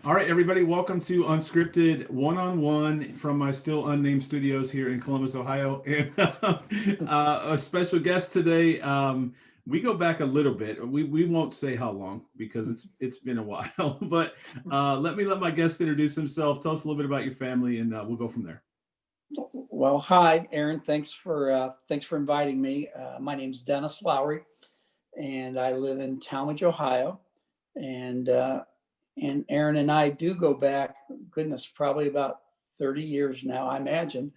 All right, everybody, welcome to Unscripted One-on-One from my still unnamed studios here in Columbus, Ohio. And a special guest today. We go back a little bit. We won't say how long because it's been a while. But let my guest introduce himself. Tell us a little bit about your family, and we'll go from there. Well, hi, Aaron. Thanks for inviting me. My name's Dennis Loughry, and I live in Talmadge, Ohio. And and Aaron and I do go back, goodness, probably about 30 years now, I imagine.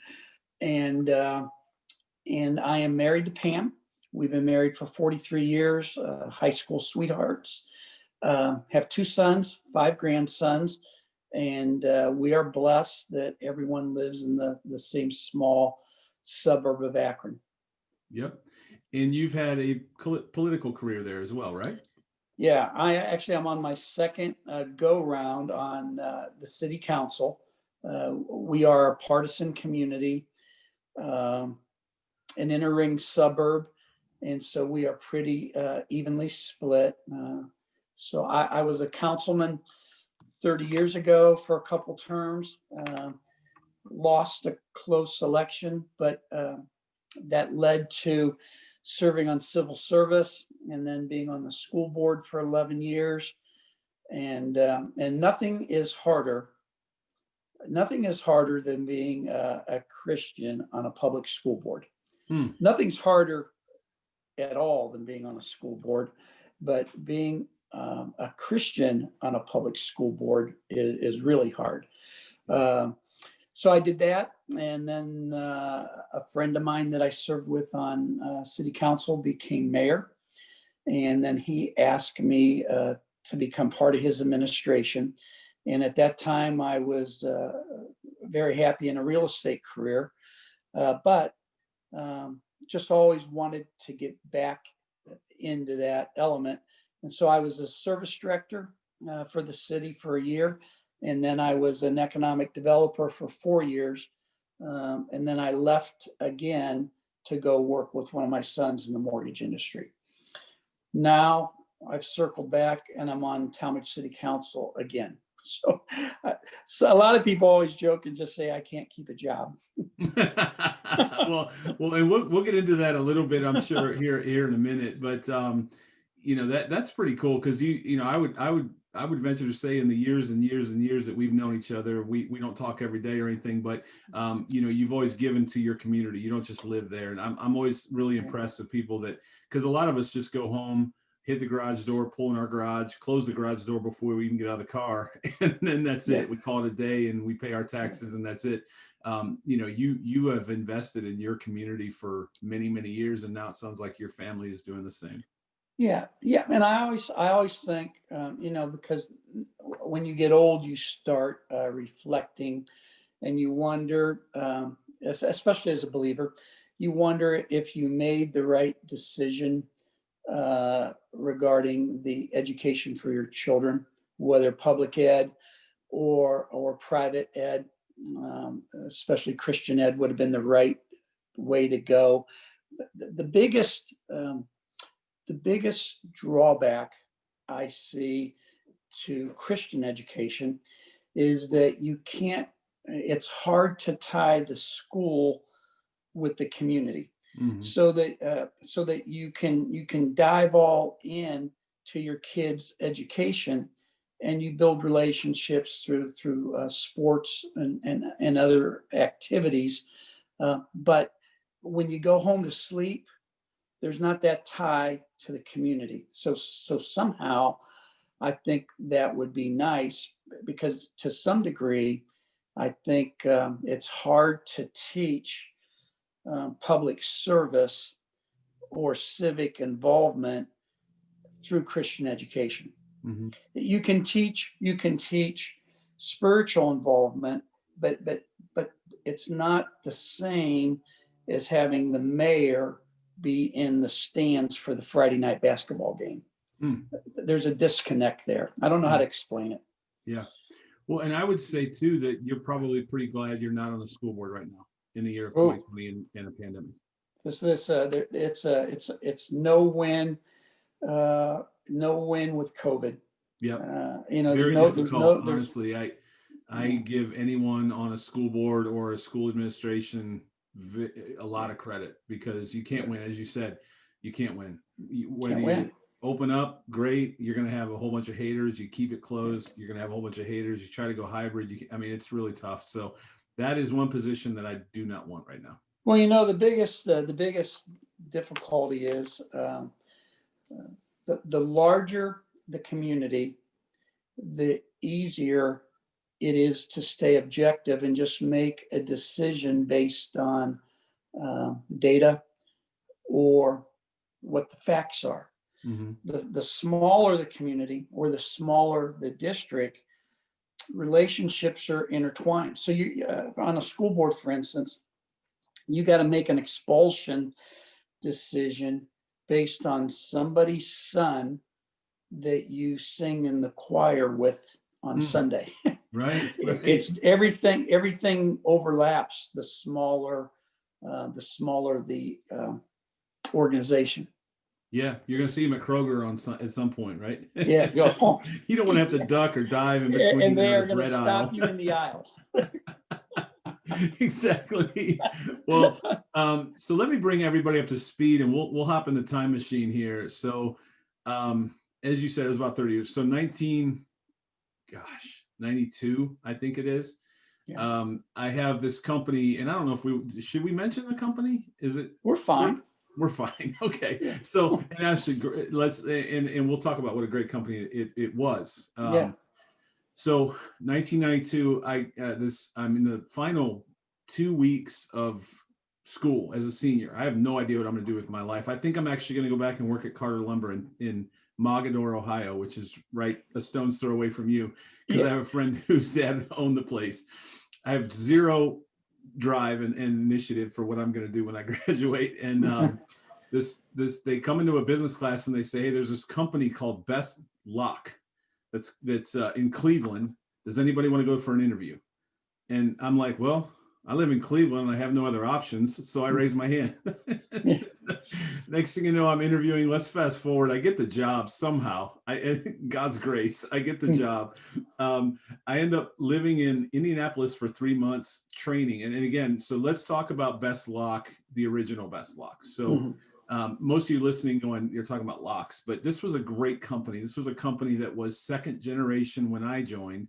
And and I am married to Pam. We've been married for 43 years, high school sweethearts. Have two sons, five grandsons, and we are blessed that everyone lives in the same small suburb of Akron. Yep. And you've had a political career there as well, right? Yeah, I'm on my second go round on the city council. We are a partisan community, um, an inner ring suburb, and so we are pretty evenly split. So I was a councilman 30 years ago for a couple terms. Lost a close election, but that led to serving on civil service and then being on the school board for 11 years. And nothing is harder than being a Christian on a public school board. Hmm. Nothing's harder at all than being on a school board, but being a Christian on a public school board is really hard. Um, so I did that, and then a friend of mine that I served with on city council became mayor, and then he asked me to become part of his administration. And at that time, I was very happy in a real estate career, but just always wanted to get back into that element. And so I was a service director for the city for a year. And then I was an economic developer for 4 years. And then I left again to go work with one of my sons in the mortgage industry. Now I've circled back and I'm on Talmadge City Council again. So, so a lot of people always joke and just say I can't keep a job. well, and we'll get into that a little bit, I'm sure, here in a minute. But that's pretty cool because I would venture to say in the years and years and years that we've known each other, we don't talk every day or anything, but you've always given to your community. You don't just live there, and I'm always really impressed with people that, because a lot of us just go home, hit the garage door, pull in our garage, close the garage door before we even get out of the car, and then that's Yeah. it. We call it a day, and we pay our taxes, and that's it. You have invested in your community for many many years, and now it sounds like your family is doing the same. Yeah, and I always think, because when you get old, you start reflecting, and you wonder, especially as a believer, you wonder if you made the right decision regarding the education for your children, whether public ed or private ed, especially Christian ed would have been the right way to go. The biggest the biggest drawback I see to Christian education is that you can't, it's hard to tie the school with the community Hmm. so that you can dive all in to your kids' education, and you build relationships through sports and other activities. But when you go home to sleep, there's not that tie to the community. So somehow I think that would be nice, because to some degree, I think it's hard to teach public service or civic involvement through Christian education. Hmm. You can teach spiritual involvement, but it's not the same as having the mayor be in the stands for the Friday night basketball game. Hmm. There's a disconnect there. I don't know how Hmm. to explain it. Yeah. Well, and I would say too that you're probably pretty glad you're not on the school board right now in the year of Oh, 2020 and a pandemic. it's no win, no win with COVID. Yep. There's Very no, difficult, there's, honestly. I yeah, give anyone on a school board or a school administration a lot yeah, of credit, because you can't yeah, win. As you said, you can't win. Whether can't you win. open up, great, you're going to have a whole bunch of haters. You keep it Yeah. closed, you're going to have a whole bunch of haters. You try to go hybrid. I mean, it's really tough. So that is one position that I do not want right now. Well, the biggest difficulty is the larger the community, the easier it is to stay objective and just make a decision based on data or what the facts are. Mm-hmm. The smaller the community or the smaller the district, relationships are intertwined. So you on a school board, for instance, you got to make an expulsion decision based on somebody's son that you sing in the choir with on Mm, Sunday. right. Right. It's everything overlaps. The smaller the organization. Yeah, you're going to see him at Kroger at some point, right? Yeah, go home. You don't want to have to duck or dive in And between they the are going to bread stop aisle. you in the aisle. Exactly. Well, so let me bring everybody up to speed, and we'll hop in the time machine here. So, as you said, it was about 30 years. So 92, I think it is. Yeah, I have this company, and I don't know if should we mention the company? Is it? we're fine. We're fine. Okay. Yeah. So, and actually, and we'll talk about what a great company it was. Yeah. So 1992, I'm in the final 2 weeks of school as a senior. I have no idea what I'm going to do with my life. I think I'm actually going to go back and work at Carter Lumber in Mogadore, Ohio, which is right a stone's throw away from you, because I have a friend whose dad owned the place. I have zero drive and initiative for what I'm going to do when I graduate. And they come into a business class and they say, hey, there's this company called Best Lock that's in Cleveland. Does anybody want to go for an interview? And I'm like, well, I live in Cleveland and I have no other options. So I raise my hand. Next thing you know, I'm interviewing. Let's fast forward. I get the job somehow. God's grace, I get the job. I end up living in Indianapolis for 3 months training. And again, so let's talk about Best Lock, the original Best Lock. So most of you listening going, you're talking about locks, but this was a great company. This was a company that was second generation when I joined.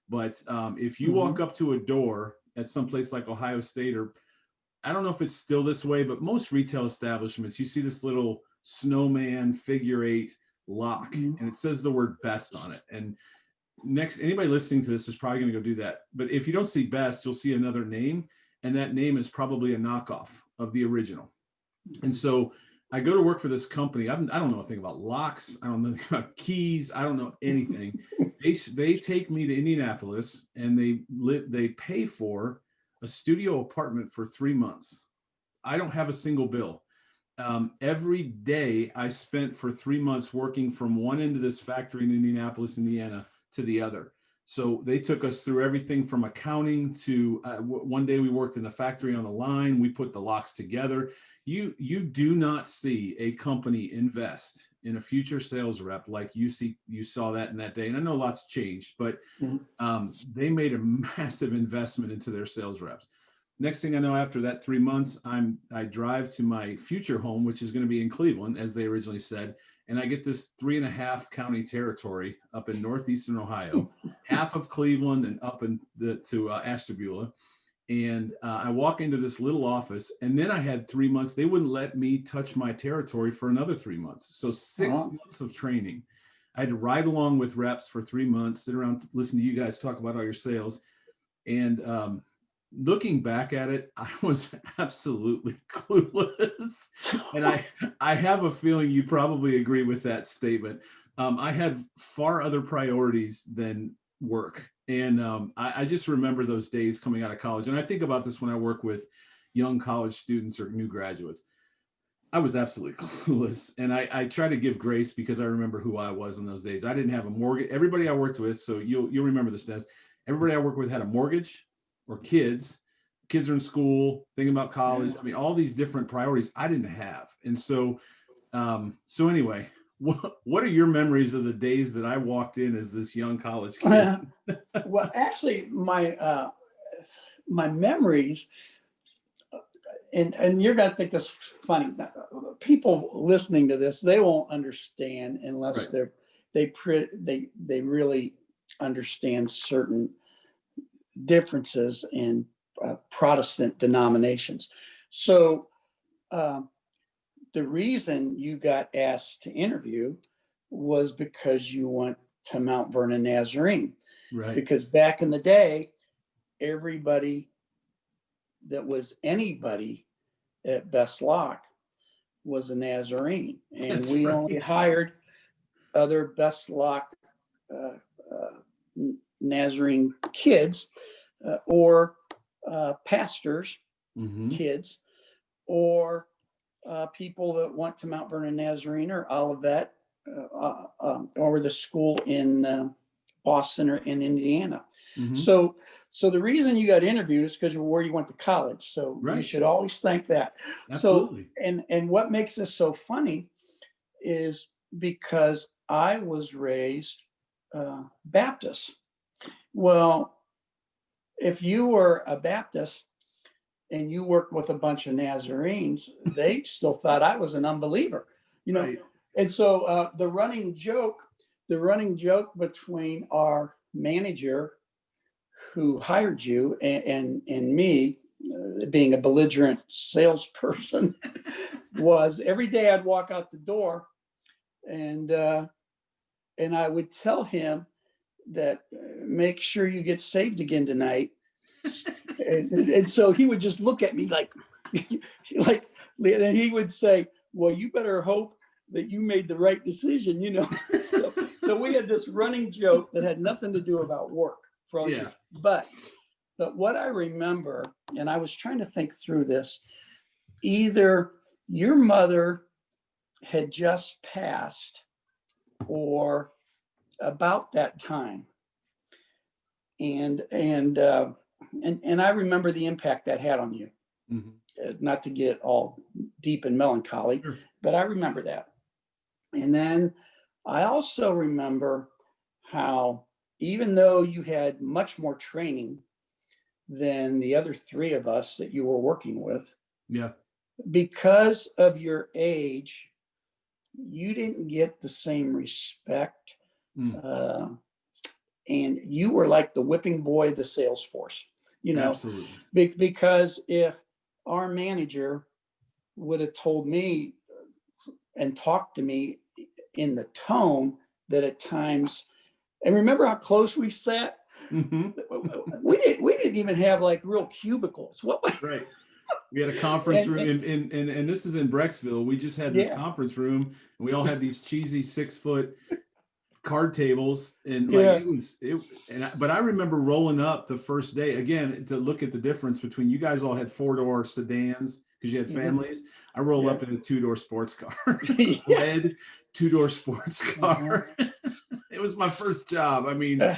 But if you walk up to a door at some place like Ohio State, or I don't know if it's still this way, but most retail establishments, you see this little snowman figure 8 lock, and it says the word Best on it. And anybody listening to this is probably going to go do that. But if you don't see Best, you'll see another name, and that name is probably a knockoff of the original. And so I go to work for this company. I don't know a thing about locks. I don't know about keys. I don't know anything. They take me to Indianapolis, and they pay for a studio apartment for 3 months. I don't have a single bill. Every day I spent for 3 months working from one end of this factory in Indianapolis, Indiana, to the other. So they took us through everything from accounting to one day we worked in the factory on the line. We put the locks together. You do not see a company invest in a future sales rep like you saw that in that day. And I know lots changed, but they made a massive investment into their sales reps. Next thing I know, after that 3 months, I drive to my future home, which is going to be in Cleveland, as they originally said. And I get this 3.5 county territory up in northeastern Ohio, half of Cleveland and up to Ashtabula. And I walk into this little office, and then I had 3 months. They wouldn't let me touch my territory for another 3 months. So 6 months of training. I had to ride along with reps for 3 months, sit around, listen to you guys talk about all your sales. And looking back at it, I was absolutely clueless. And I have a feeling you probably agree with that statement. I had far other priorities than work. And I just remember those days coming out of college. And I think about this when I work with young college students or new graduates. I was absolutely clueless. And I try to give grace because I remember who I was in those days. I didn't have a mortgage. Everybody I worked with, so you'll remember this, Dennis. Everybody I worked with had a mortgage or kids. Kids are in school, thinking about college. I mean, all these different priorities I didn't have. And so anyway, what are your memories of the days that I walked in as this young college kid? Well, actually, my memories, and you're gonna think this funny. People listening to this, they won't understand unless Right. they really understand certain differences in Protestant denominations. So the reason you got asked to interview was because you went to Mount Vernon Nazarene. Right. Because back in the day, everybody that was anybody at Best Lock was a Nazarene, and That's we only right. hired other Best Lock uh, Nazarene kids or pastors' Hmm. kids or people that went to Mount Vernon Nazarene or Olivet or the school in Boston or in Indiana. Hmm. So the reason you got interviewed is because of where you went to college. So you Right. should always thank that. So Absolutely. and what makes this so funny is because I was raised Baptist. Well, if you were a Baptist and you worked with a bunch of Nazarenes, they still thought I was an unbeliever, you know. Right. And so the running joke between our manager who hired you and me, being a belligerent salesperson, was every day I'd walk out the door and I would tell him that make sure you get saved again tonight. And so he would just look at me like, like, and he would say, well, you better hope that you made the right decision, you know. So we had this running joke that had nothing to do about work for all these Yeah. years. But what I remember, and I was trying to think through this, either your mother had just passed or about that time. And I remember the impact that had on you. Hmm. Not to get all deep and melancholy, Sure. but I remember that. And then I also remember how, even though you had much more training than the other three of us that you were working with, Yeah. because of your age, you didn't get the same respect. Mm. And you were like the whipping boy of the sales force, you know, Absolutely. because if our manager would have told me and talked to me in the tone that at times, and remember how close we sat? Hmm. We didn't even have like real cubicles. What? Right. We had a conference room And and this is in Brecksville. We just had this yeah, conference room and we all had these cheesy 6 foot card tables and like yeah, it was it but I remember rolling up the first day again to look at the difference between you guys all had 4-door sedans because you had mhm, families. I roll yeah, up in a 2-door sports car, yeah. red 2-door sports Uh-huh. car. It was my first job. I mean, Uh,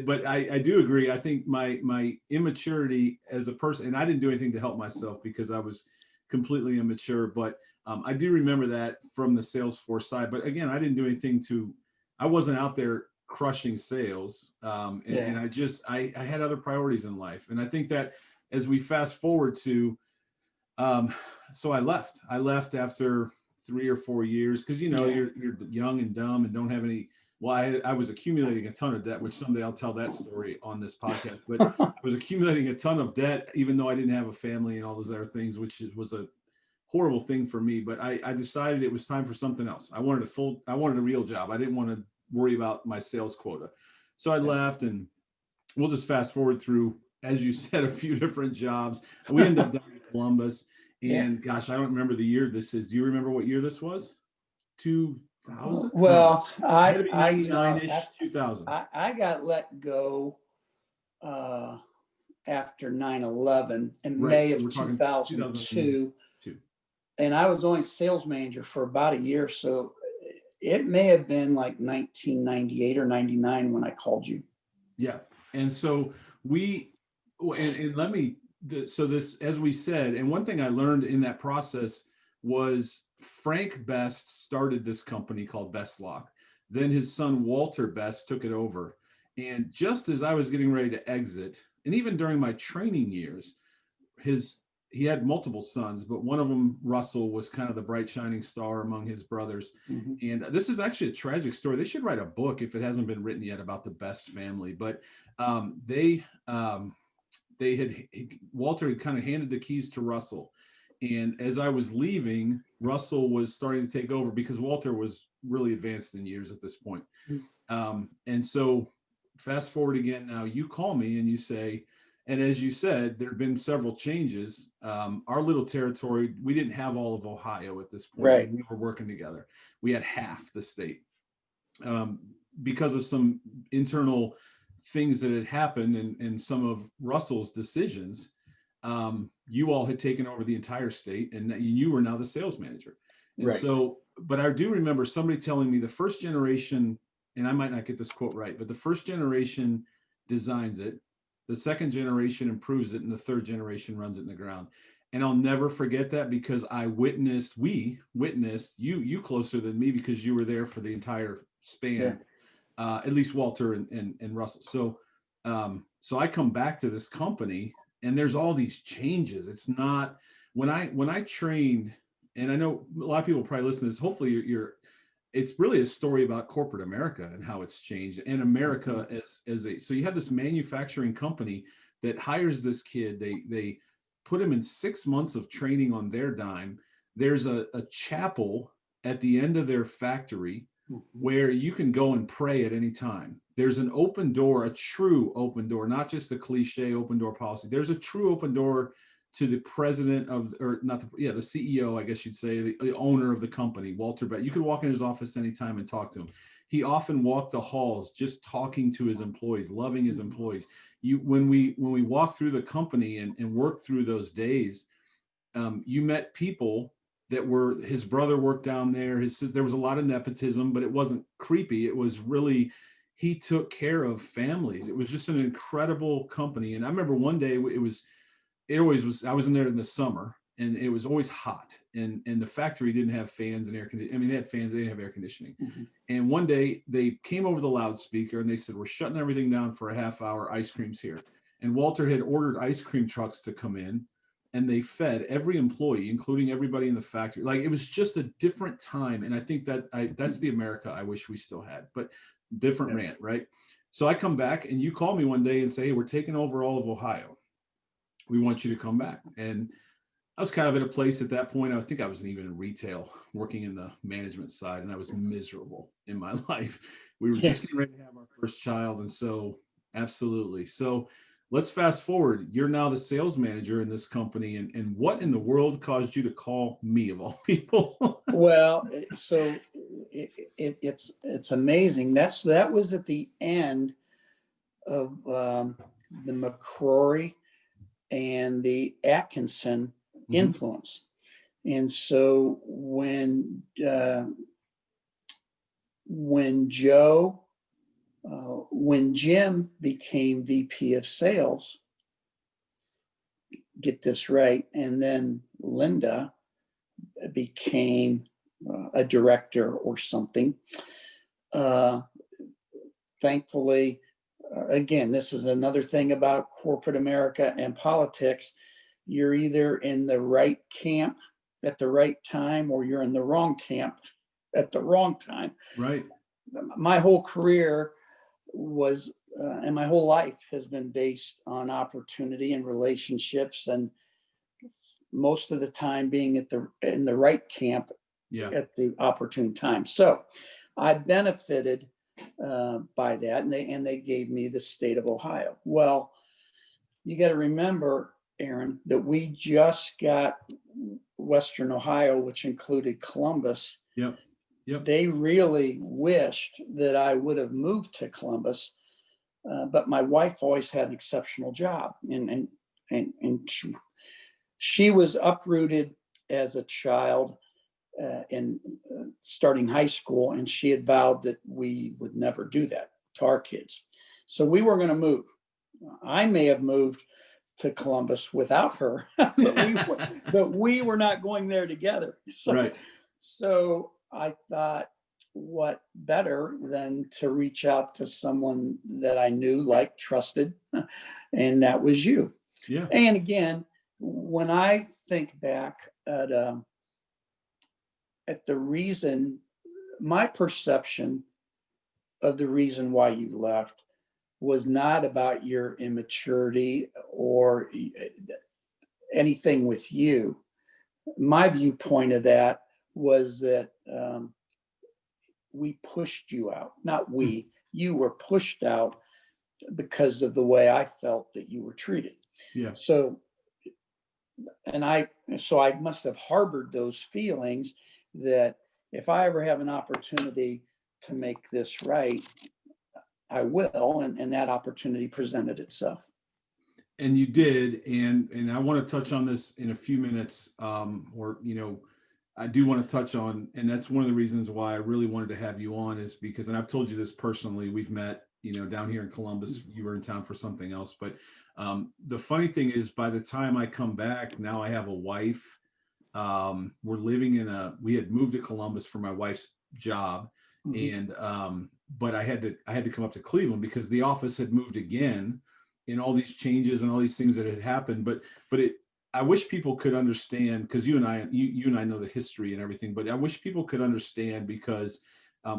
but I do agree. I think my immaturity as a person, and I didn't do anything to help myself because I was completely immature. But I do remember that from the Salesforce side. But again, I didn't do anything I wasn't out there crushing sales. yeah, And I had other priorities in life. And I think that as we fast forward to, um, so I left after 3 or 4 years because yeah. you're young and dumb and don't have any. Well, I was accumulating a ton of debt, which someday I'll tell that story on this podcast. But I was accumulating a ton of debt, even though I didn't have a family and all those other things, was a horrible thing for me. But I decided it was time for something else. I wanted a real job. I didn't want to worry about my sales quota. So I left, and we'll just fast forward through, as you said, a few different jobs. We ended up down in Columbus, Yeah. and gosh, I don't remember the year this is. Do you remember what year this was? 2000? No, Well, it had to be 99-ish, 2000. I got let go uh, after 9/11 in Right. May So of we're talking 2002, 2002. and I was only sales manager for about a year, so it may have been like 1998 or 99 when I called you. Yeah. And so and let me, so this, as we said, and one thing I learned in that process was Frank Best started this company called Best Lock. Then his son Walter Best took it over. And just as I was getting ready to exit, and even during my training years, his he had multiple sons, but one of them, Russell, was kind of the bright shining star among his brothers. Mhm. And this is actually a tragic story. They should write a book if it hasn't been written yet about the Best family. But they had Walter had kind of handed the keys to Russell. And as I was leaving, Russell was starting to take over because Walter was really advanced in years at this point. And so fast forward again, now you call me and you say, and as you said, there have been several changes. Our little territory, we didn't have all of Ohio at this point Right. when we were working together. We had half the state because of some internal things that had happened and some of Russell's decisions. You all had taken over the entire state and you were now the sales manager. And Right. so, but I do remember somebody telling me the first generation, and I might not get this quote right, but the first generation designs it, the second generation improves it, and the third generation runs it in the ground. And I'll never forget that because we witnessed you closer than me because you were there for the entire span, at least Walter and Russell. So I come back to this company and there's all these changes. It's not when I trained, and I know a lot of people probably listen to this. Hopefully you're it's really a story about corporate America and how it's changed, and America as a, so you have this manufacturing company that hires this kid. They put him in 6 months of training on their dime. There's a chapel at the end of their factory where you can go and pray at any time. There's an open door, a true open door, not just a cliche open door policy. There's a true open door to the president of, or not the, the CEO, I guess you'd say, the owner of the company, Walter Bett. You could walk in his office anytime and talk to him. He often walked the halls just talking to his employees, loving his employees. When we walked through the company and worked through those days, you met people that were, his brother worked down there. There was a lot of nepotism, but it wasn't creepy. It was really, he took care of families. It was just an incredible company. And I remember one day it always was, I was in there in the summer and it was always hot and the factory didn't have fans and air conditioning. I mean, they had fans, they didn't have air conditioning. And one day they came over the loudspeaker and they said, we're shutting everything down for a half hour. Ice cream's here. And Walter had ordered ice cream trucks to come in and they fed every employee, including everybody in the factory. Like it was just a different time. And I think that's the America I wish we still had, but different rant, right? So I come back and you call me one day and say, hey, we're taking over all of Ohio. We want you to come back. And I was kind of at a place at that point. I think I wasn't even in retail, working in the management side, and I was miserable in my life. We were just getting ready to have our first child. And so, absolutely. So let's fast forward. You're now the sales manager in this company. And what in the world caused you to call me of all people? Well, so it's amazing. That was at the end of the McCrory and the Atkinson influence. And so when Jim became VP of sales, get this right, and then Linda became a director or something. Thankfully, again, this is another thing about corporate America and politics. You're either in the right camp at the right time or you're in the wrong camp at the wrong time. Right. My whole career was, and my whole life has been based on opportunity and relationships, and most of the time being in the right camp at the opportune time. So I benefited by that, and they gave me the state of Ohio. Well, you got to remember, Aaron, that we just got Western Ohio, which included Columbus. Yep. They really wished that I would have moved to Columbus, but my wife always had an exceptional job, and she was uprooted as a child in starting high school, and she had vowed that we would never do that to our kids. So we were going to move. I may have moved to Columbus without her, but we were not going there together. So, right. So I thought, what better than to reach out to someone that I knew, like, trusted, and that was you. Yeah. And again, when I think back at the reason, my perception of the reason why you left was not about your immaturity or anything with you. My viewpoint of that was that we pushed you out, not we, you were pushed out because of the way I felt that you were treated. Yeah. So, so I must have harbored those feelings that if I ever have an opportunity to make this right, I will, and that opportunity presented itself. And you did, and I want to touch on this in a few minutes, or I do want to touch on, and that's one of the reasons why I really wanted to have you on, is because, and I've told you this personally, we've met, down here in Columbus. You were in town for something else, but the funny thing is, by the time I come back, now I have a wife. We're living we had moved to Columbus for my wife's job, and but I had to come up to Cleveland because the office had moved again, and all these changes and all these things that had happened. But I wish people could understand, because you and I know the history and everything, but I wish people could understand, because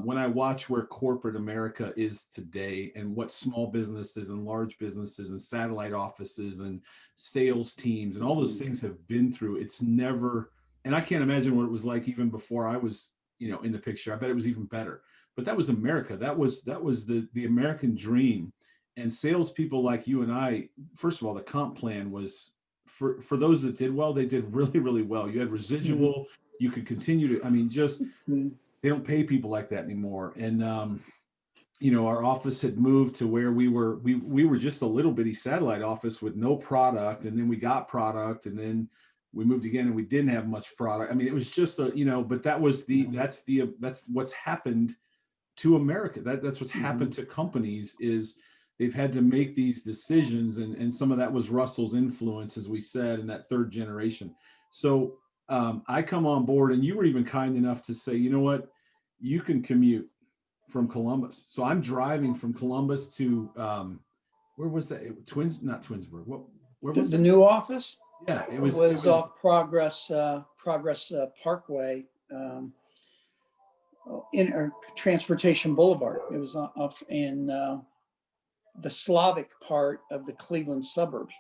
when I watch where corporate America is today and what small businesses and large businesses and satellite offices and sales teams and all those things have been through, it's never, and I can't imagine what it was like even before I was, in the picture. I bet it was even better. But that was America. That was the American dream. And salespeople like you and I, first of all, the comp plan was for those that did well, they did really, really well. You had residual, you could continue to, they don't pay people like that anymore. And, our office had moved to where we were just a little bitty satellite office with no product. And then we got product, and then we moved again and we didn't have much product. It was just but that's what's happened to America. That's what's happened to companies, is they've had to make these decisions. And some of that was Russell's influence, as we said, in that third generation. So I come on board, and you were even kind enough to say, you know what, you can commute from Columbus. So I'm driving from Columbus to where was that? Not Twinsburg. Where was the it? new office? Yeah, it was off Progress Parkway, in Transportation Boulevard. It was off in the Slavic part of the Cleveland suburbs.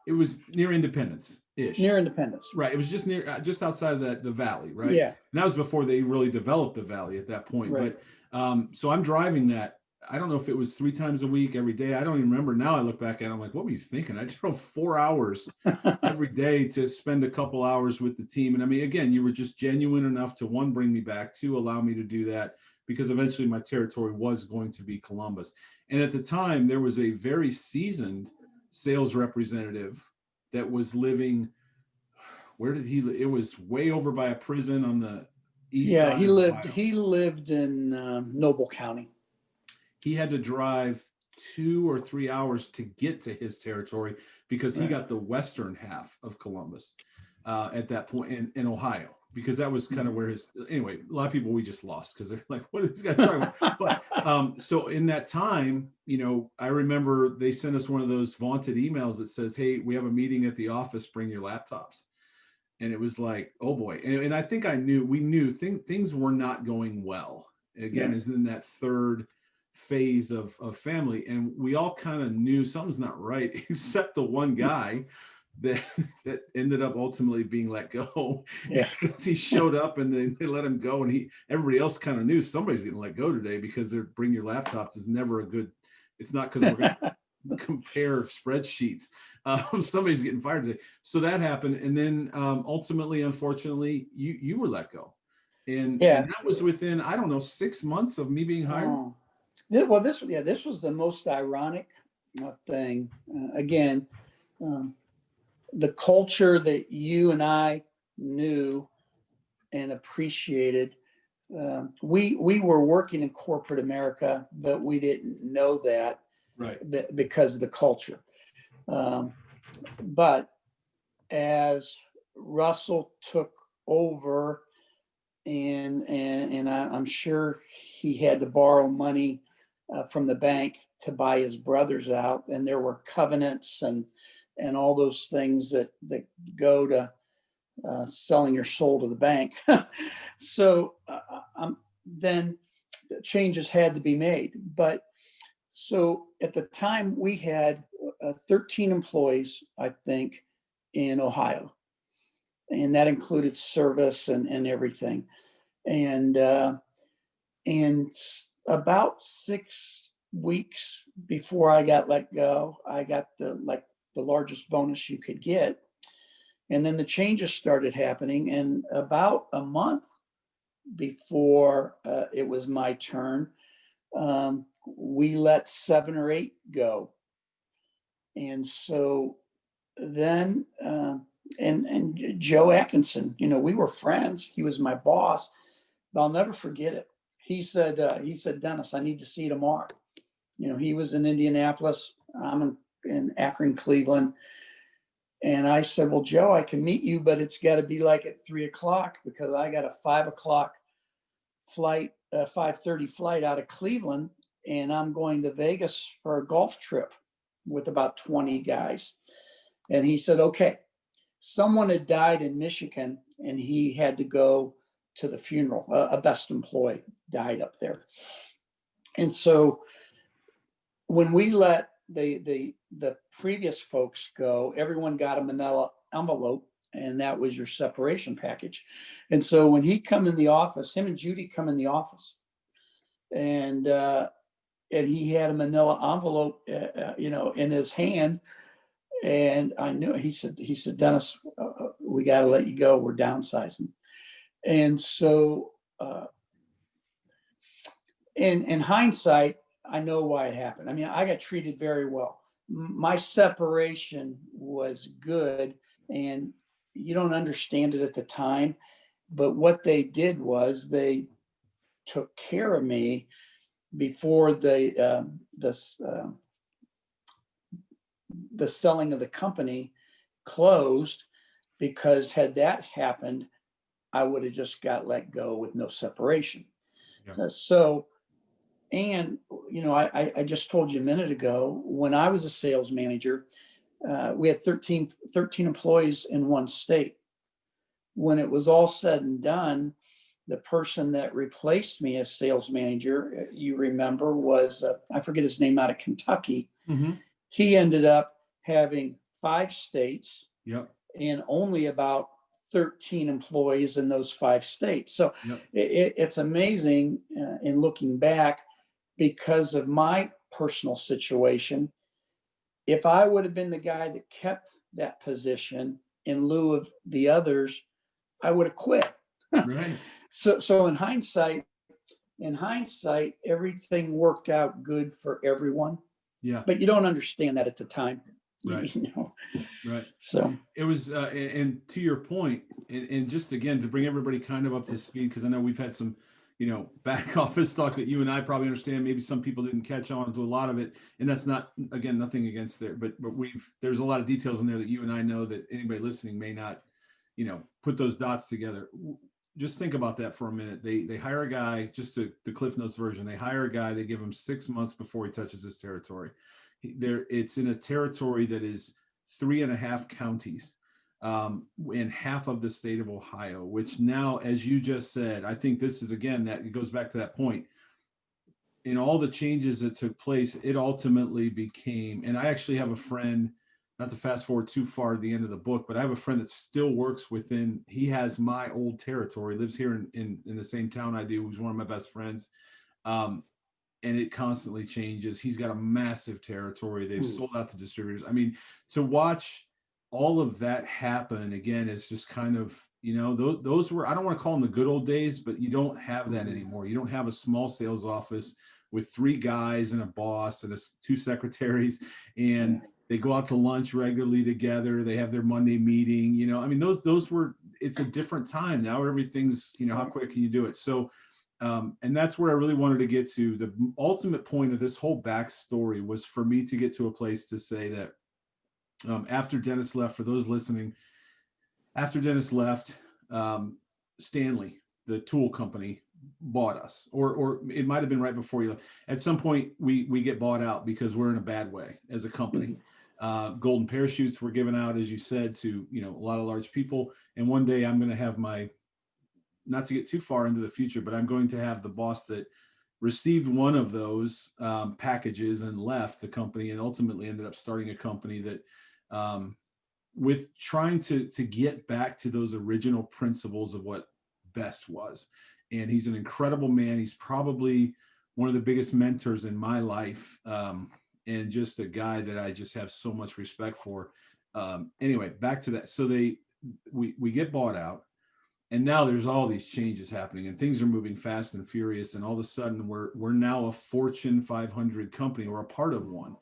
It was near Independence-ish. Near Independence. Right. It was just just outside of the valley, right? Yeah. And that was before they really developed the valley at that point. Right. But so I'm driving that. I don't know if it was 3 times a week, every day. I don't even remember. Now I look back at it, I'm like, what were you thinking? I drove 4 hours every day to spend a couple hours with the team. And again, you were just genuine enough to, one, bring me back, 2, allow me to do that, because eventually my territory was going to be Columbus. And at the time, there was a very seasoned sales representative that was living, where did he live? It was way over by a prison on the east side. He lived in Noble County. He had to drive 2 or 3 hours to get to his territory, because he got the western half of Columbus at that point in Ohio, because that was kind of where anyway, a lot of people we just lost, because they're like, what is this guy talking about? But so in that time, I remember they sent us one of those vaunted emails that says, hey, we have a meeting at the office, bring your laptops. And it was like, oh boy. And I think we knew things were not going well. Again, is in that third phase of family. And we all kind of knew something's not right, except the one guy that ended up ultimately being let go. Yeah. He showed up and then they let him go. And everybody else kind of knew somebody's getting let go today, because they're bring your laptops is never a good, it's not because we're going to compare spreadsheets. Somebody's getting fired today. So that happened. And then ultimately, unfortunately, you were let go. And that was within, I don't know, 6 months of me being hired. Well, this was the most ironic thing. Again, the culture that you and I knew and appreciated. We were working in corporate America, but we didn't know that, because of the culture. But as Russell took over I'm sure he had to borrow money from the bank to buy his brothers out, and there were covenants and all those things that go to selling your soul to the bank. So then changes had to be made. But so at the time we had 13 employees, I think, in Ohio, and that included service and everything. And about 6 weeks before I got let go, I got the largest bonus you could get. And then the changes started happening. And about a month before it was my turn, we let 7 or 8 go. And so then, and Joe Atkinson, we were friends. He was my boss, but I'll never forget it. He said, Dennis, I need to see you tomorrow. He was in Indianapolis. I'm in Akron, Cleveland. And I said, well, Joe, I can meet you, but it's got to be like at 3:00 because I got a 5:00 flight, 5:30 flight out of Cleveland, and I'm going to Vegas for a golf trip with about 20 guys. And he said, okay. Someone had died in Michigan, and he had to go to the funeral. A best employee died up there. And so when we let the previous folks go, everyone got a manila envelope, and that was your separation package. And so when he come in the office, him and Judy come in the office, and he had a manila envelope, in his hand. And I knew, he said, Dennis, we got to let you go. We're downsizing. And so in hindsight, I know why it happened. I mean, I got treated very well. My separation was good, and you don't understand it at the time. But what they did was they took care of me before the selling of the company closed, because had that happened, I would have just got let go with no separation. Yeah. And I just told you a minute ago, when I was a sales manager, we had 13 employees in one state. When it was all said and done, the person that replaced me as sales manager, you remember, was I forget his name, out of Kentucky. Mm-hmm. He ended up having 5 states. Yep. And only about 13 employees in those 5 states. So yep. It's amazing in looking back, because of my personal situation. If I would have been the guy that kept that position in lieu of the others, I would have quit. Right. So in hindsight, everything worked out good for everyone. Yeah. But you don't understand that at the time. Right. Right. So it was, and to your point, and just again, to bring everybody kind of up to speed, because I know we've had some, back office talk that you and I probably understand. Maybe some people didn't catch on to a lot of it, and that's not, again, nothing against there, but there's a lot of details in there that you and I know that anybody listening may not, put those dots together. Just think about that for a minute. They hire a guy, just the Cliff Notes version. They hire a guy, they give him 6 months before he touches his territory. It's in a territory that is 3.5 counties, in half of the state of Ohio, which now, as you just said, I think this is, again, that it goes back to that point. In all the changes that took place, it ultimately became, and I actually have a friend, not to fast forward too far to the end of the book, but I have a friend that still works within, he has my old territory, lives here in the same town I do, who's one of my best friends. And it constantly changes. He's got a massive territory. They've sold out to distributors. I mean, to watch all of that happen again is just kind of, those were, I don't want to call them the good old days, but you don't have that anymore. You don't have a small sales office with 3 guys and a boss and 2 secretaries, and they go out to lunch regularly together. They have their Monday meeting, I mean, those were, it's a different time. Now everything's, how quick can you do it? So, and that's where I really wanted to get to. The ultimate point of this whole backstory was for me to get to a place to say that after Dennis left, for those listening, after Dennis left, Stanley, the tool company bought us, or it might have been right before you left. At some point, we get bought out because we're in a bad way as a company. Golden parachutes were given out, as you said, to a lot of large people. And one day I'm going to have my, not to get too far into the future, but I'm going to have the boss that received one of those packages and left the company, and ultimately ended up starting a company that, with trying to get back to those original principles of what best was. And he's an incredible man. He's probably one of the biggest mentors in my life, and just a guy that I just have so much respect for. Anyway, back to that. So we get bought out, and now there's all these changes happening, and things are moving fast and furious, and all of a sudden we're now a Fortune 500 company, or a part of one.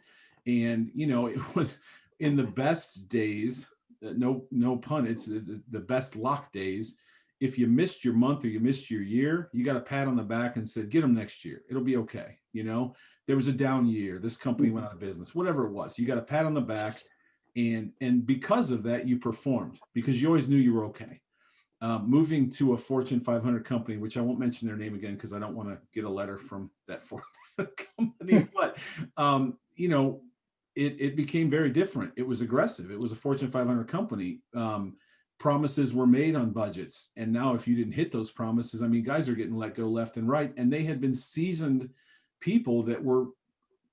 And it was in the best days, no pun, it's the best lock days. If you missed your month or you missed your year, you got a pat on the back and said, get them next year, it'll be okay. There was a down year, this company went out of business, whatever it was, you got a pat on the back. And because of that, you performed, because you always knew you were okay. Moving to a Fortune 500 company, which I won't mention their name again because I don't want to get a letter from that company, but it became very different. It was aggressive. It was a Fortune 500 company. Promises were made on budgets, and now if you didn't hit those promises, I mean, guys are getting let go left and right, and they had been seasoned people that were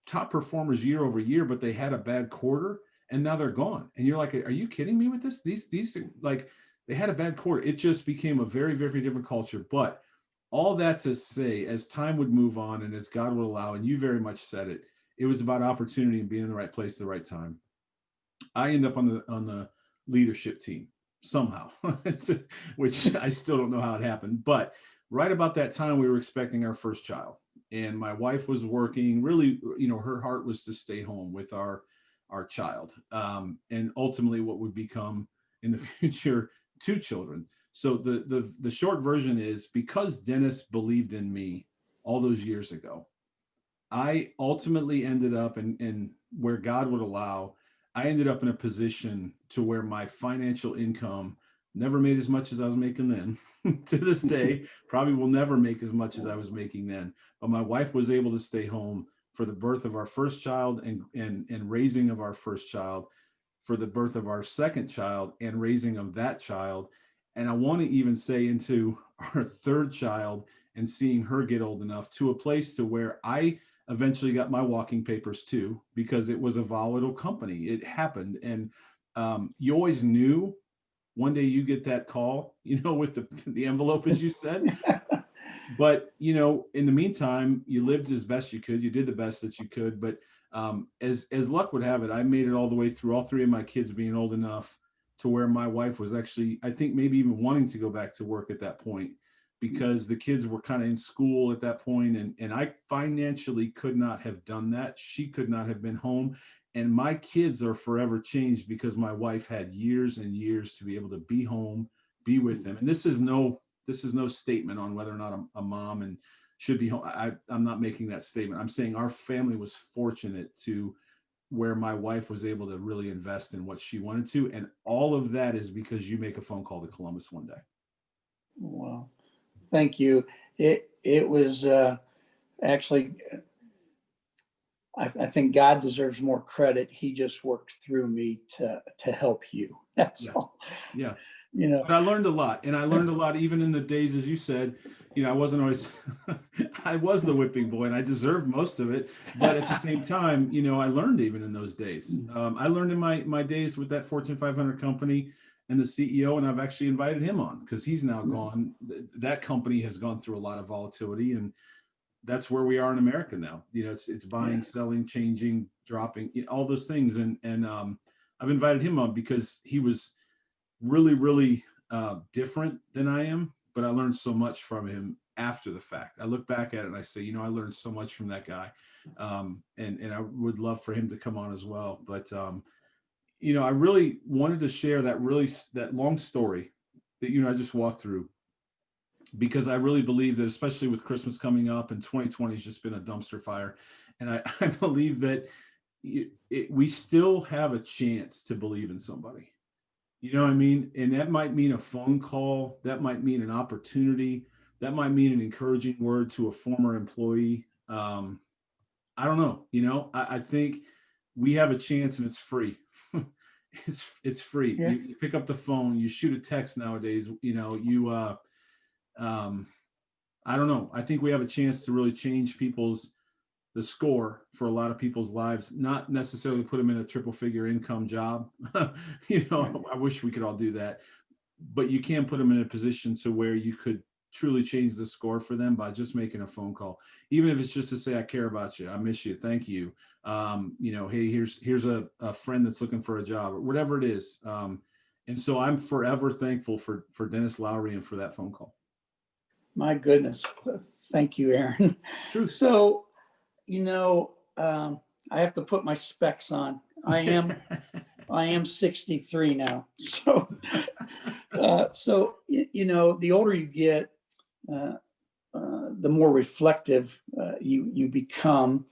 top performers year over year, but they had a bad quarter, and now they're gone. And you're like, are you kidding me with this? These like, they had a bad quarter. It just became a very, very different culture. But all that to say, as time would move on and as God would allow, and you very much said it, it was about opportunity and being in the right place at the right time. I end up on the leadership team somehow, which I still don't know how it happened. But right about that time, we were expecting our first child, and my wife was working. Really, her heart was to stay home with our child, and ultimately what would become in the future 2 children. So the short version is, because Dennis believed in me all those years ago, I ultimately ended up in where God would allow. I ended up in a position to where my financial income never made as much as I was making then. To this day, probably will never make as much as I was making then. But my wife was able to stay home for the birth of our first child, and raising of our first child, for the birth of our second child and raising of that child. And I want to even say into our third child, and seeing her get old enough to a place to where I eventually got my walking papers too, because it was a volatile company. It happened. And you always knew one day you get that call, with the envelope, as you said. But, in the meantime, you lived as best you could. You did the best that you could. But as luck would have it, I made it all the way through, all 3 of my kids being old enough to where my wife was actually, I think, maybe even wanting to go back to work at that point, because the kids were kind of in school at that point. And I financially could not have done that. She could not have been home. And my kids are forever changed because my wife had years and years to be able to be home, be with them. And this is no statement on whether or not a mom and should be home. I'm not making that statement. I'm saying our family was fortunate to where my wife was able to really invest in what she wanted to. And all of that is because you make a phone call to Columbus one day. Wow. Thank you. It was actually, I think God deserves more credit. He just worked through me to help you. That's all. Yeah. But I learned a lot, and I learned a lot even in the days, as you said, I wasn't always, I was the whipping boy, and I deserved most of it. But at the same time, I learned even in those days. I learned in my days with that Fortune 500 company and the CEO, and I've actually invited him on because he's now gone. That company has gone through a lot of volatility, and that's where we are in America now. It's buying, selling, changing, dropping, all those things. And I've invited him on because he was really, really different than I am, but I learned so much from him after the fact. I look back at it and I say, I learned so much from that guy. And I would love for him to come on as well. But, I really wanted to share that long story that, I just walked through, because I really believe that, especially with Christmas coming up, and 2020 has just been a dumpster fire. And I believe that we still have a chance to believe in somebody. You know what I mean? And that might mean a phone call. That might mean an opportunity. that might mean an encouraging word to a former employee. I don't know. I think we have a chance, and it's free. It's free. Yeah. You pick up the phone, you shoot a text nowadays. You um, I don't know. I think we have a chance to really change the score for a lot of people's lives. Not necessarily put them in a triple figure income job. Right. I wish we could all do that, but you can put them in a position to where you could truly change the score for them by just making a phone call, even if it's just to say, I care about you, I miss you, thank you. Hey, here's a friend that's looking for a job, or whatever it is. And so I'm forever thankful for Dennis Loughry and for that phone call. My goodness. Thank you, Aaron. Truth. So, I have to put my specs on. I am 63 now. So, the older you get, the more reflective you become,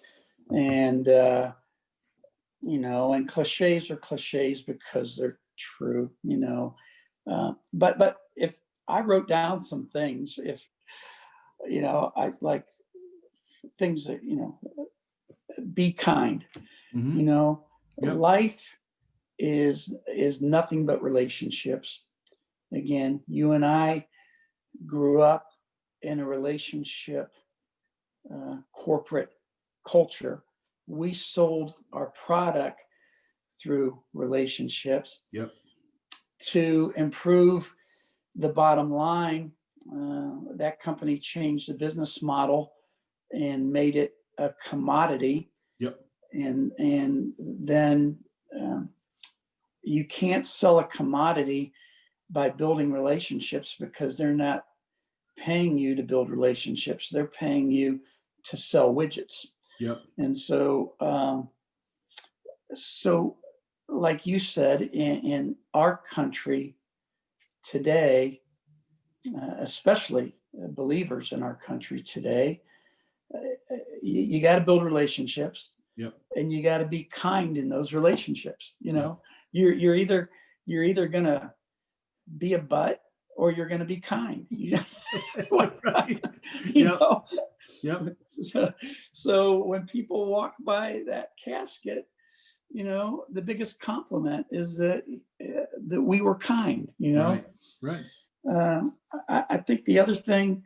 and and cliches are cliches because they're true. But if I wrote down some things, if I like things that be kind. Mm-hmm. Yep. Life is nothing but relationships. Again, you and I grew up in a relationship corporate culture. We sold our product through relationships. Yep. To improve the bottom line. That company changed the business model and made it a commodity. Yep. And then you can't sell a commodity by building relationships, because they're not paying you to build relationships. They're paying you to sell widgets. Yep. And so, like you said, in our country today, especially believers in our country today, you got to build relationships. Yep. And you got to be kind in those relationships. Yep. You're either gonna be a butt, or you're gonna be kind. Right. Yep. So when people walk by that casket, the biggest compliment is that we were kind. Right. I think the other thing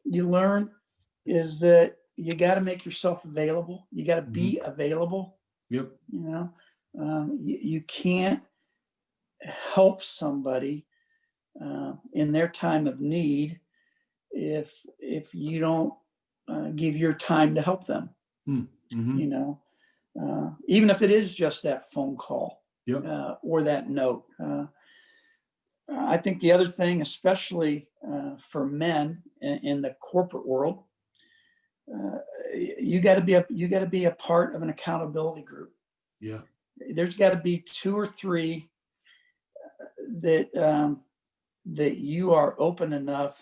you learn is that you got to make yourself available. You got to be available. Yep. You can't help somebody in their time of need if you don't give your time to help them. Mm-hmm. Even if it is just that phone call. Yep. Or that note. I think the other thing, especially for men in the corporate world, you got to be a part of an accountability group. Yeah. There's got to be 2 or 3 that you are open enough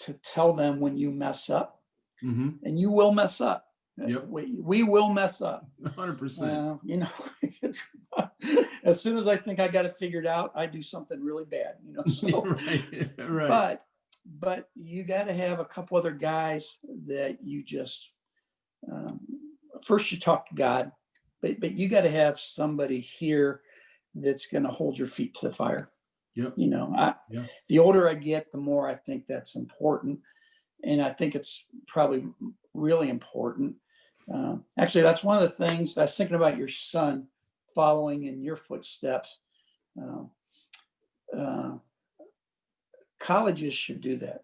to tell them when you mess up. And you will mess up. Yep. We will mess up. 100%. As soon as I think I got it figured out, I do something really bad. So, right. But you got to have a couple other guys that you just first you talk to God, but you got to have somebody here that's going to hold your feet to the fire. Yep. The older I get, the more I think that's important, and I think it's probably really important. Actually, that's one of the things I was thinking about your son following in your footsteps. Colleges should do that.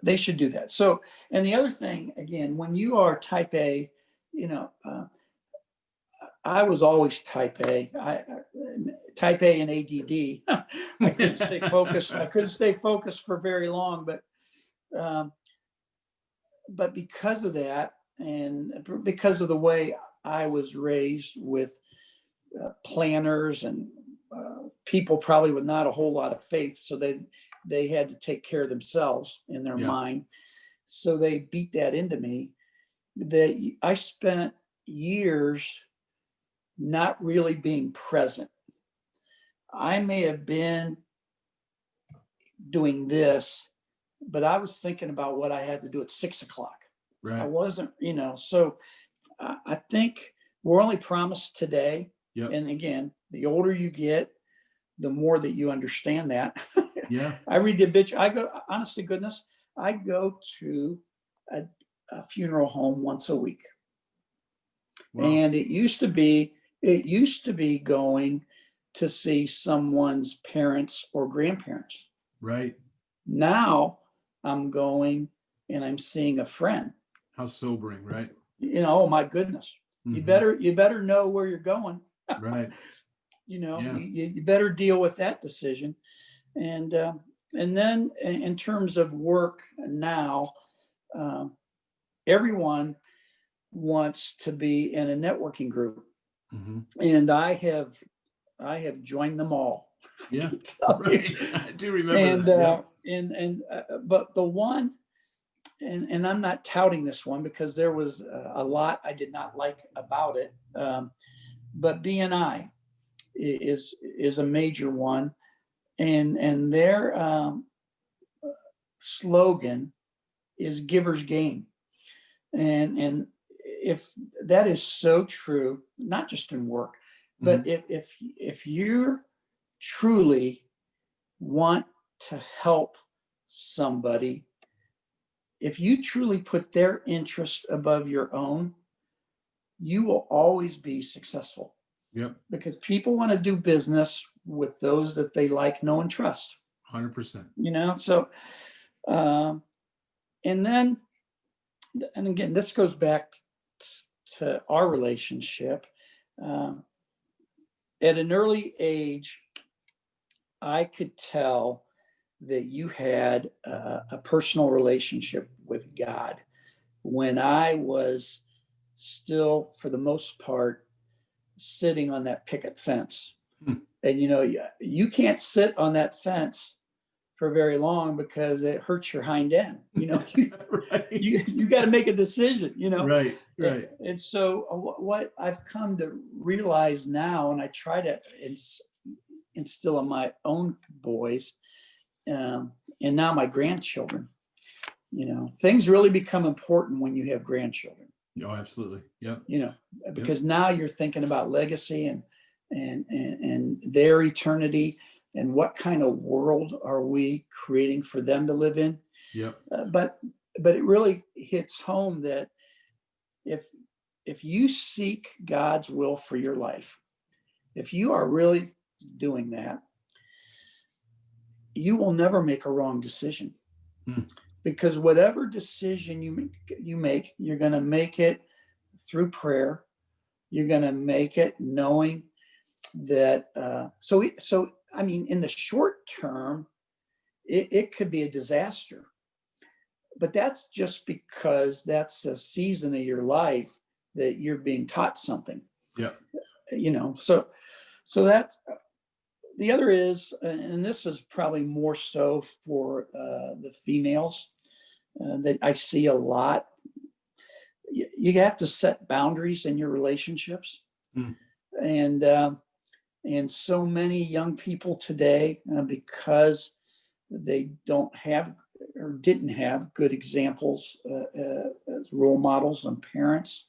They should do that. So, and the other thing, again, when you are type A, I was always type A. Type A and ADD. I couldn't stay focused. I couldn't stay focused for very long, but because of that, and because of the way I was raised with planners and people probably with not a whole lot of faith, so they had to take care of themselves in their mind. So they beat that into me, that I spent years not really being present. I may have been doing this, but I was thinking about what I had to do at 6 o'clock. I Right. wasn't, so I think we're only promised today. Yep. And again, the older you get, the more that you understand that. Yeah. I read the obituary. I go, honest to goodness, I go to a funeral home once a week. Wow. And it used to be going to see someone's parents or grandparents. Right. Now I'm going and I'm seeing a friend. How sobering, right? Oh my goodness. You better know where you're going. Right. Yeah. You better deal with that decision. And then in terms of work now, everyone wants to be in a networking group, and I have joined them all. Yeah. Right. I do remember that. But the one, and I'm not touting this one because there was a lot I did not like about it, but BNI is a major one, and their slogan is "Givers Gain," and if that is so true, not just in work, but if you truly want to help somebody, if you truly put their interest above your own, you will always be successful. Yep. Because people want to do business with those that they like, know, and trust. 100%. So, and then, and again, this goes back to our relationship. At an early age, I could tell that you had a personal relationship with God when I was still, for the most part, sitting on that picket fence. And you can't sit on that fence for very long because it hurts your hind end. Right. You got to make a decision. Right. And so what I've come to realize now, and I try to instill in my own boys, and now my grandchildren, things really become important when you have grandchildren. Oh, absolutely. Yep. Because now you're thinking about legacy and their eternity, and what kind of world are we creating for them to live in. Yep. But it really hits home that if you seek God's will for your life, if you are really doing that, you will never make a wrong decision. Because whatever decision you make, you're going to make it through prayer. You're going to make it knowing that. So I mean, in the short term, it could be a disaster, but that's just because that's a season of your life that you're being taught something. Yeah. So that's the other is, and this is probably more so for the females that I see a lot. You have to set boundaries in your relationships, and so many young people today, because they don't have or didn't have good examples as role models and parents,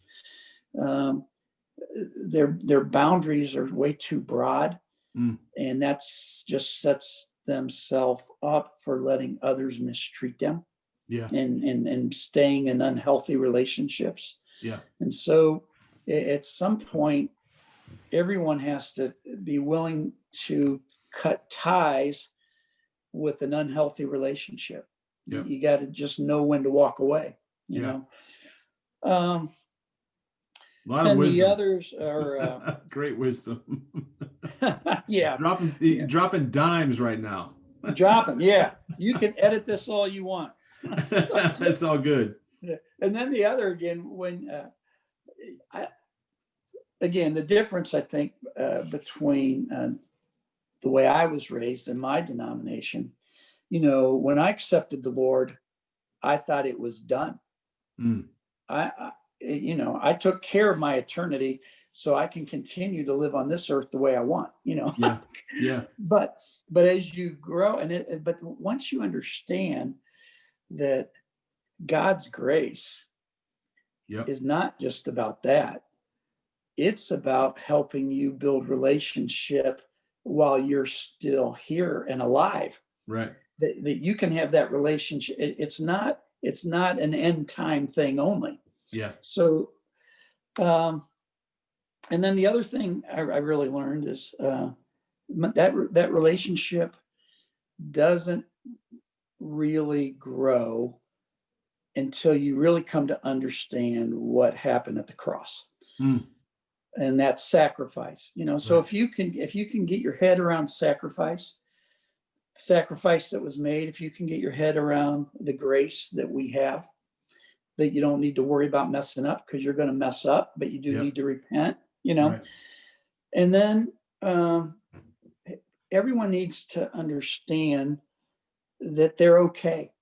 their boundaries are way too broad, and that's just sets themselves up for letting others mistreat them. Yeah. And staying in unhealthy relationships. Yeah. And so at some point, everyone has to be willing to cut ties with an unhealthy relationship. Yeah. You got to just know when to walk away, you know. A lot of and wisdom. the others are great wisdom. Yeah. Dropping dimes right now. Dropping. Yeah. You can edit this all you want. That's all good. And then the other, again, when the difference, I think, between the way I was raised and my denomination, when I accepted the Lord, I thought it was done. I took care of my eternity. so I can continue to live on this earth the way I want, Yeah. Yeah. But as you grow, but once you understand that God's grace Yep. is not just about that, it's about helping you build relationship while you're still here and alive. Right. That you can have that relationship. It's not an end time thing only. Yeah. So, and then the other thing I really learned is that relationship doesn't really grow until you really come to understand what happened at the cross. Mm. And that's sacrifice. So Right. if you can get your head around sacrifice that was made, if you can get your head around the grace that we have, that you don't need to worry about messing up, because you're going to mess up, but you do Yep. need to repent, Right. And then everyone needs to understand that they're okay.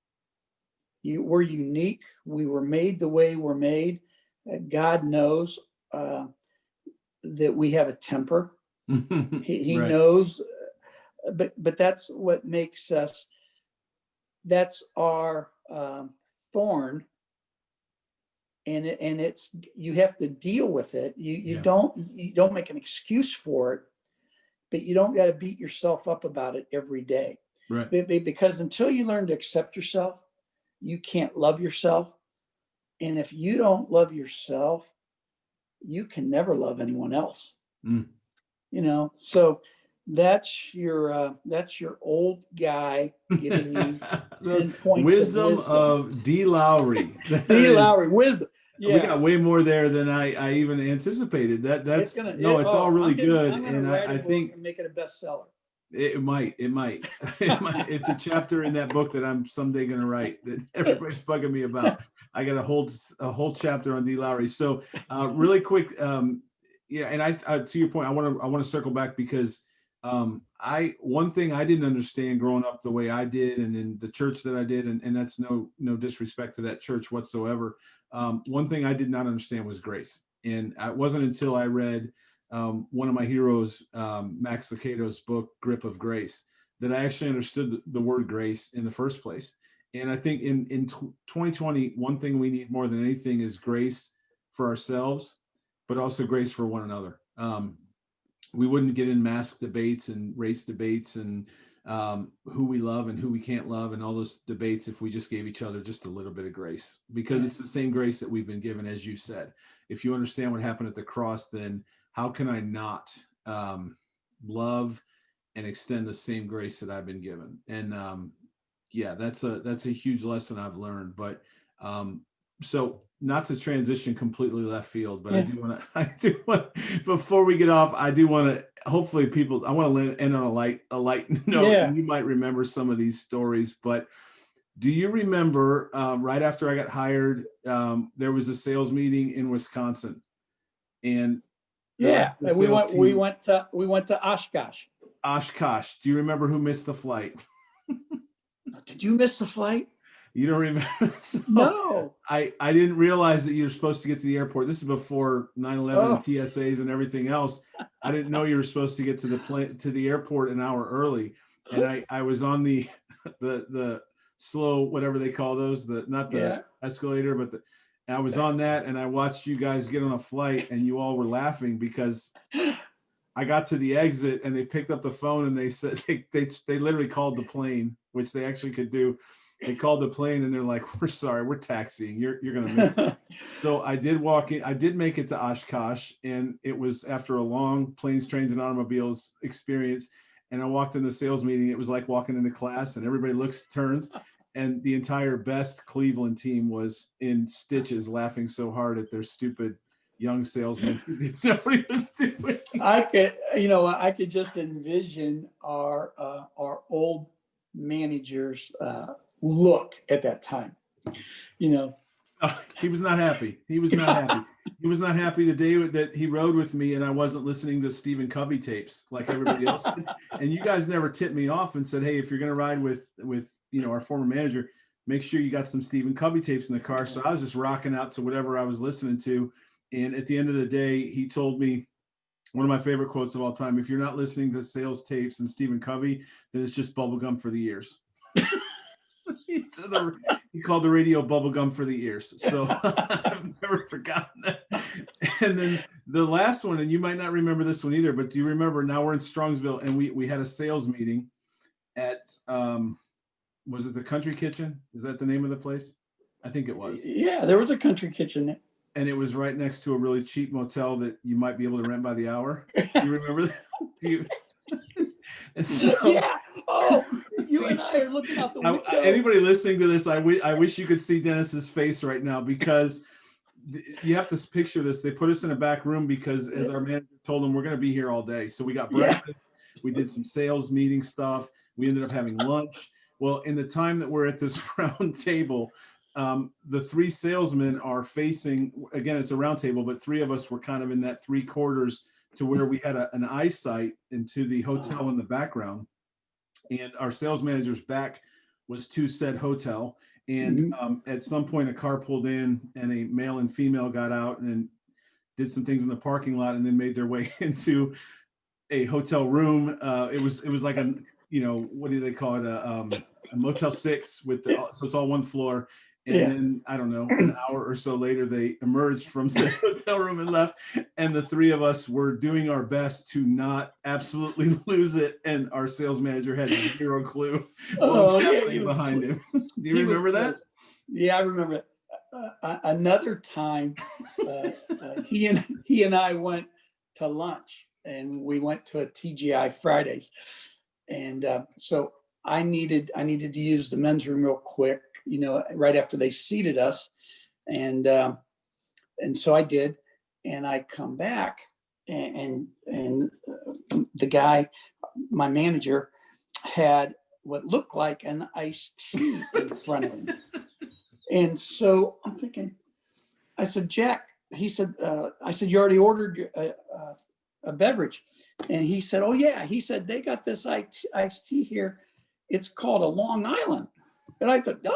We're unique. We were made the way we're made. God knows that we have a temper. He Right. knows, but that's what makes us. That's our thorn, and it's, you have to deal with it. You don't make an excuse for it, but you don't got to beat yourself up about it every day. Right. Because until you learn to accept yourself, you can't love yourself, and if you don't love yourself, you can never love anyone else. Mm. So that's your old guy giving you 10 points wisdom of wisdom. of D. Loughry. D. Loughry, wisdom. Yeah. We got way more there than I even anticipated. It's all really good. I'm gonna and write I think and make it a bestseller. It might. It's a chapter in that book that I'm someday going to write that everybody's bugging me about. I got a whole chapter on D. Loughry. So really quick, and I to your point, I want to circle back, because one thing I didn't understand growing up the way I did, and in the church that I did, and that's no disrespect to that church whatsoever. One thing I did not understand was grace, and it wasn't until I read one of my heroes, Max Lucado's book, Grip of Grace, that I actually understood the word grace in the first place. And I think in 2020, one thing we need more than anything is grace for ourselves, but also grace for one another. We wouldn't get in mask debates and race debates and who we love and who we can't love and all those debates if we just gave each other just a little bit of grace, because it's the same grace that we've been given, as you said. If you understand what happened at the cross, then how can I not love and extend the same grace that I've been given? And that's a huge lesson I've learned. But so not to transition completely left field, but yeah. I do want before we get off, I do want to, hopefully I want to end on a light note. Yeah. And you might remember some of these stories, but do you remember right after I got hired, there was a sales meeting in Wisconsin, and yeah, we went to Oshkosh. Oshkosh. Do you remember who missed the flight? Did you miss the flight? You don't remember? So no. I didn't realize that you're supposed to get to the airport. This is before 9/11 TSAs and everything else. I didn't know you were supposed to get to the airport an hour early, and I was on the slow, whatever they call those, not the escalator, but I was on that, and I watched you guys get on a flight, and you all were laughing because I got to the exit and they picked up the phone and they said they literally called the plane, which they actually could do. They called the plane and they're like, "We're sorry, we're taxiing. You're gonna miss it." So I did walk in. I did make it to Oshkosh, and it was after a long planes, trains, and automobiles experience. And I walked in the sales meeting. It was like walking into class, and everybody turns, and the entire best Cleveland team was in stitches, laughing so hard at their stupid young salesman who didn't know what he was doing. I could just envision our old managers look at that time. He was not happy. He was not happy. He was not happy the day that he rode with me and I wasn't listening to Stephen Covey tapes like everybody else did. And you guys never tipped me off and said, "Hey, if you're going to ride with our former manager, make sure you got some Stephen Covey tapes in the car." So I was just rocking out to whatever I was listening to. And at the end of the day, he told me one of my favorite quotes of all time: if you're not listening to sales tapes and Stephen Covey, then it's just bubblegum for the ears. He called the radio bubblegum for the ears. So I've never forgotten that. And then the last one, and you might not remember this one either, but do you remember, now we're in Strongsville and we had a sales meeting at, was it the Country Kitchen? Is that the name of the place? I think it was. Yeah, there was a Country Kitchen. And it was right next to a really cheap motel that you might be able to rent by the hour. Do you remember that? Do you? So, yeah. Oh, you and I are looking out the window. Anybody listening to this, I wish you could see Dennis's face right now, because you have to picture this. They put us in a back room because, as our manager told them, we're going to be here all day. So we got breakfast. Yeah. We did some sales meeting stuff. We ended up having lunch. Well, in the time that we're at this round table, the three salesmen are facing, again, it's a round table, but three of us were kind of in that 3/4 to where we had an eyesight into the hotel in the background. And our sales manager's back was to said hotel. And at some point, a car pulled in and a male and female got out and did some things in the parking lot and then made their way into a hotel room. It was like a, what do they call it? A Motel 6 so it's all one floor. And then, I don't know, an hour or so later, they emerged from the hotel room and left. And the three of us were doing our best to not absolutely lose it. And our sales manager had zero clue what was happening behind him. Do you remember that? Yeah, I remember it. Another time, he and I went to lunch, and we went to a TGI Fridays. And so I needed to use the men's room real quick, right after they seated us. And so I did, and I come back, and the guy, my manager, had what looked like an iced tea in front of him. And so I'm thinking, I said, Jack, he said, I said, you already ordered a beverage? And he said, oh yeah. He said, they got this iced tea here. It's called a Long Island. And I said, no.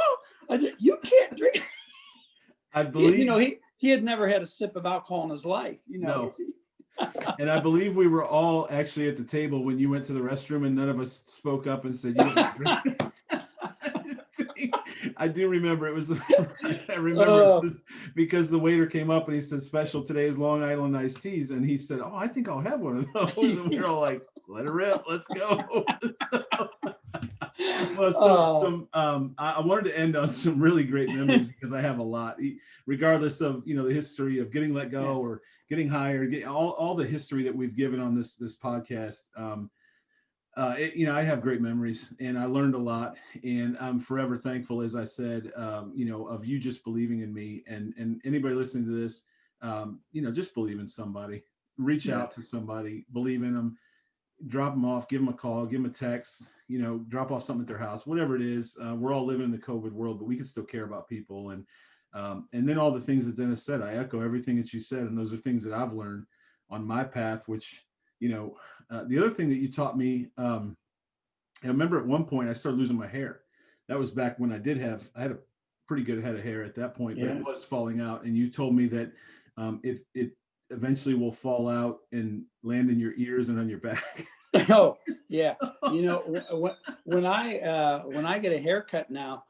I said, you can't drink. I believe, he had never had a sip of alcohol in his life. No. And I believe we were all actually at the table when you went to the restroom, and none of us spoke up and said, you don't drink. I do remember it was. I remember because the waiter came up and he said, "Special today is Long Island iced teas," and he said, "Oh, I think I'll have one of those." And we were all like, "Let it rip, let's go." I wanted to end on some really great memories because I have a lot, regardless of the history of getting let go or getting hired, getting all the history that we've given on this podcast. I have great memories, and I learned a lot, and I'm forever thankful, as I said, of you just believing in me, and anybody listening to this, just believe in somebody, reach out to somebody, believe in them, drop them off, give them a call, give them a text, drop off something at their house, whatever it is. We're all living in the COVID world, but we can still care about people. And then all the things that Dennis said, I echo everything that you said. And those are things that I've learned on my path, which, the other thing that you taught me, I remember at one point I started losing my hair. That was back when I had a pretty good head of hair at that point, but it was falling out. And you told me that it eventually will fall out and land in your ears and on your back. Oh, yeah. When I get a haircut now,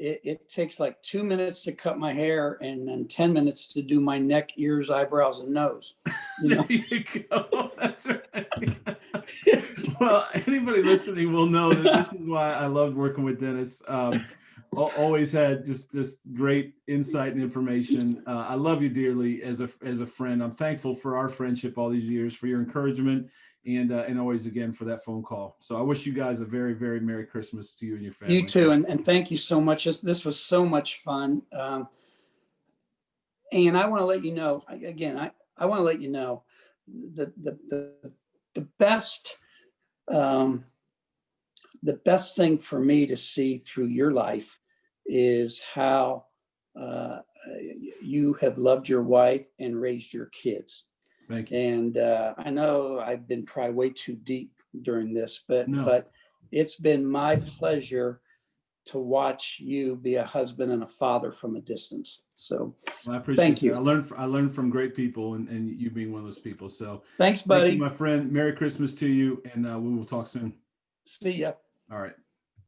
it takes like 2 minutes to cut my hair and then 10 minutes to do my neck, ears, eyebrows, and nose. There you go. That's right. Well, anybody listening will know that this is why I loved working with Dennis. Always had just great insight and information. I love you dearly as a friend. I'm thankful for our friendship all these years, for your encouragement, and always again for that phone call. So I wish you guys a very, very Merry Christmas to you and your family. You too, and thank you so much. This was so much fun. And I want to let you know again. I want to let you know the best. The best thing for me to see through your life is how you have loved your wife and raised your kids. Thank you. And I know I've been probably way too deep during this, but it's been my pleasure to watch you be a husband and a father from a distance. So Well, I appreciate thank that. you. I learned from great people, and you being one of those people. So Thanks, thank you, buddy. my friend. Merry Christmas to you, and we will talk soon. See ya. All right.